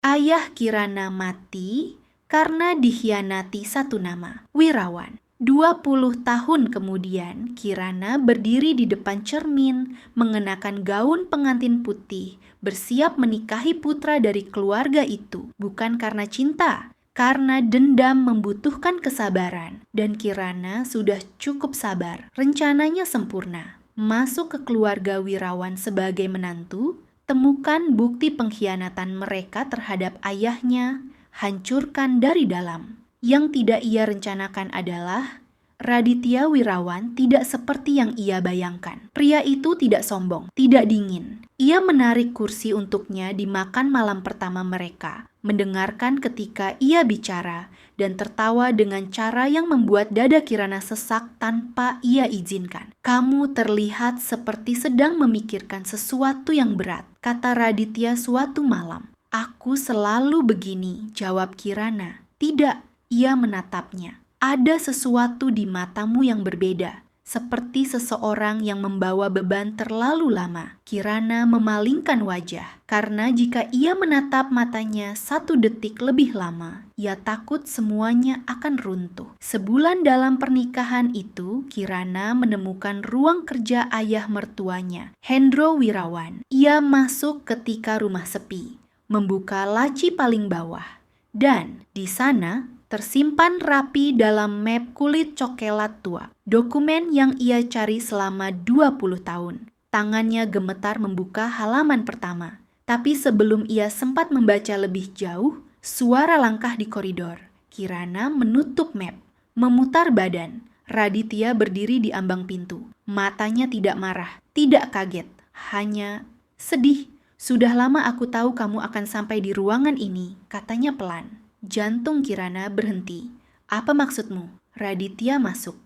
Ayah Kirana mati karena dikhianati satu nama, Wirawan. 20 tahun kemudian, Kirana berdiri di depan cermin, mengenakan gaun pengantin putih, bersiap menikahi putra dari keluarga itu, bukan karena cinta, karena dendam membutuhkan kesabaran. Dan Kirana sudah cukup sabar, rencananya sempurna. Masuk ke keluarga Wirawan sebagai menantu, temukan bukti pengkhianatan mereka terhadap ayahnya, hancurkan dari dalam. Yang tidak ia rencanakan adalah Raditya Wirawan tidak seperti yang ia bayangkan. Pria itu tidak sombong, tidak dingin. Ia menarik kursi untuknya di makan malam pertama mereka, mendengarkan ketika ia bicara, dan tertawa dengan cara yang membuat dada Kirana sesak tanpa ia izinkan. "Kamu terlihat seperti sedang memikirkan sesuatu yang berat," kata Raditya suatu malam. "Aku selalu begini," jawab Kirana. "Tidak," ia menatapnya. "Ada sesuatu di matamu yang berbeda, seperti seseorang yang membawa beban terlalu lama." Kirana memalingkan wajah, karena jika ia menatap matanya 1 detik lebih lama, ia takut semuanya akan runtuh. Sebulan dalam pernikahan itu, Kirana menemukan ruang kerja ayah mertuanya, Hendro Wirawan. Ia masuk ketika rumah sepi, membuka laci paling bawah, dan di sana tersimpan rapi dalam map kulit coklat tua, dokumen yang ia cari selama 20 tahun. Tangannya gemetar membuka halaman pertama, tapi sebelum ia sempat membaca lebih jauh, suara langkah di koridor. Kirana menutup map, memutar badan. Raditya berdiri di ambang pintu. Matanya tidak marah, tidak kaget, hanya sedih. "Sudah lama aku tahu kamu akan sampai di ruangan ini," katanya pelan. Jantung Kirana berhenti. "Apa maksudmu?" Raditya masuk,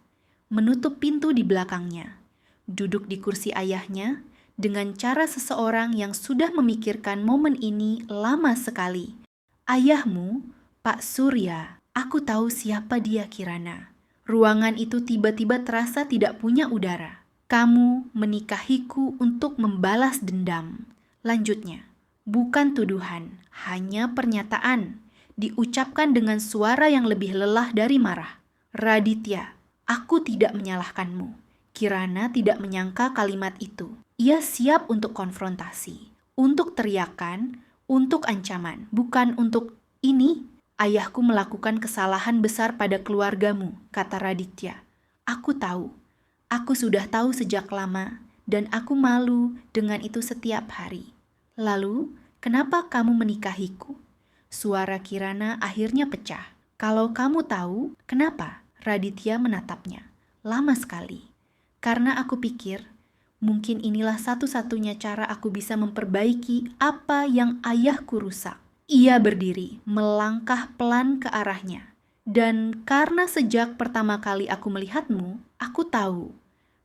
menutup pintu di belakangnya. Duduk di kursi ayahnya dengan cara seseorang yang sudah memikirkan momen ini lama sekali. "Ayahmu, Pak Surya." "Aku tahu siapa dia, Kirana." Ruangan itu tiba-tiba terasa tidak punya udara. "Kamu menikahiku untuk membalas dendam," lanjutnya. "Bukan tuduhan, hanya pernyataan." Diucapkan dengan suara yang lebih lelah dari marah. "Raditya, aku tidak menyalahkanmu." Kirana tidak menyangka kalimat itu. Ia siap untuk konfrontasi, untuk teriakan, untuk ancaman, bukan untuk "Ini, ayahku melakukan kesalahan besar pada keluargamu," kata Raditya. "Aku tahu, aku sudah tahu sejak lama, dan aku malu dengan itu setiap hari." "Lalu, kenapa kamu menikahiku?" Suara Kirana akhirnya pecah. "Kalau kamu tahu, kenapa?" Raditya menatapnya. "Lama sekali. Karena aku pikir, mungkin inilah satu-satunya cara aku bisa memperbaiki apa yang ayahku rusak." Ia berdiri, melangkah pelan ke arahnya. "Dan karena sejak pertama kali aku melihatmu, aku tahu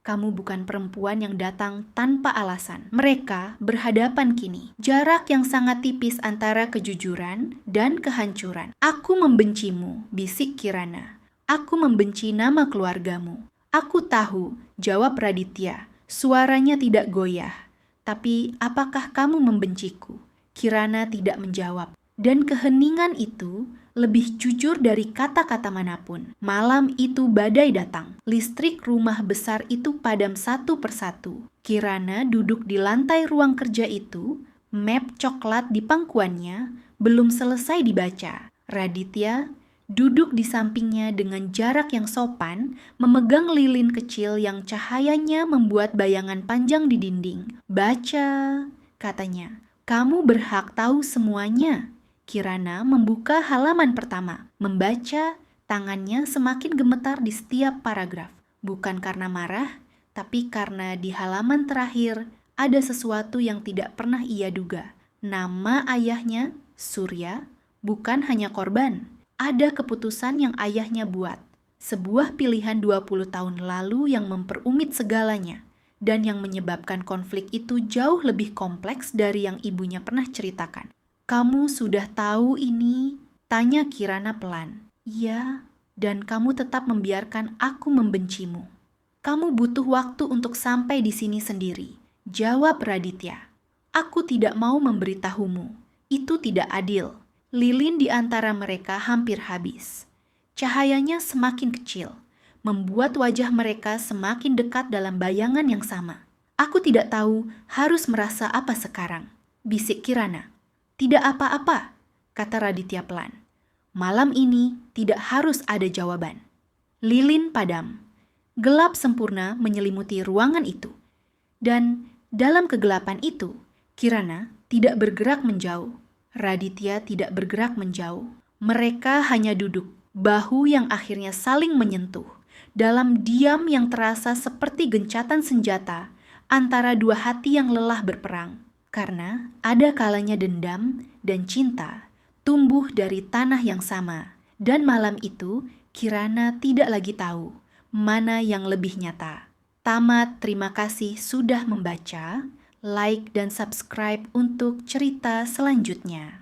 kamu bukan perempuan yang datang tanpa alasan." Mereka berhadapan kini. Jarak yang sangat tipis antara kejujuran dan kehancuran. "Aku membencimu," bisik Kirana. "Aku membenci nama keluargamu." "Aku tahu," jawab Raditya. Suaranya tidak goyah. "Tapi apakah kamu membenciku?" Kirana tidak menjawab. Dan keheningan itu lebih jujur dari kata-kata manapun. Malam itu badai datang. Listrik rumah besar itu padam satu persatu. Kirana duduk di lantai ruang kerja itu, map coklat di pangkuannya, belum selesai dibaca. Raditya duduk di sampingnya dengan jarak yang sopan, memegang lilin kecil yang cahayanya membuat bayangan panjang di dinding. "Baca," katanya. "Kamu berhak tahu semuanya." Kirana membuka halaman pertama, membaca, tangannya semakin gemetar di setiap paragraf. Bukan karena marah, tapi karena di halaman terakhir ada sesuatu yang tidak pernah ia duga. Nama ayahnya, Surya, bukan hanya korban. Ada keputusan yang ayahnya buat. Sebuah pilihan 20 tahun lalu yang memperumit segalanya. Dan yang menyebabkan konflik itu jauh lebih kompleks dari yang ibunya pernah ceritakan. "Kamu sudah tahu ini?" tanya Kirana pelan. "Iya, dan kamu tetap membiarkan aku membencimu." "Kamu butuh waktu untuk sampai di sini sendiri," jawab Raditya. "Aku tidak mau memberitahumu. Itu tidak adil. Lilin di antara mereka hampir habis. Cahayanya semakin kecil, membuat wajah mereka semakin dekat dalam bayangan yang sama. Aku tidak tahu harus merasa apa sekarang, bisik Kirana. Tidak apa-apa, kata Raditya pelan. Malam ini tidak harus ada jawaban. Lilin padam. Gelap sempurna menyelimuti ruangan itu. Dan dalam kegelapan itu, Kirana tidak bergerak menjauh. Raditya tidak bergerak menjauh. Mereka hanya duduk, bahu yang akhirnya saling menyentuh, dalam diam yang terasa seperti gencatan senjata antara dua hati yang lelah berperang. Karena ada kalanya dendam dan cinta tumbuh dari tanah yang sama. Dan malam itu, Kirana tidak lagi tahu mana yang lebih nyata. Tamat, terima kasih sudah membaca. Like dan subscribe untuk cerita selanjutnya.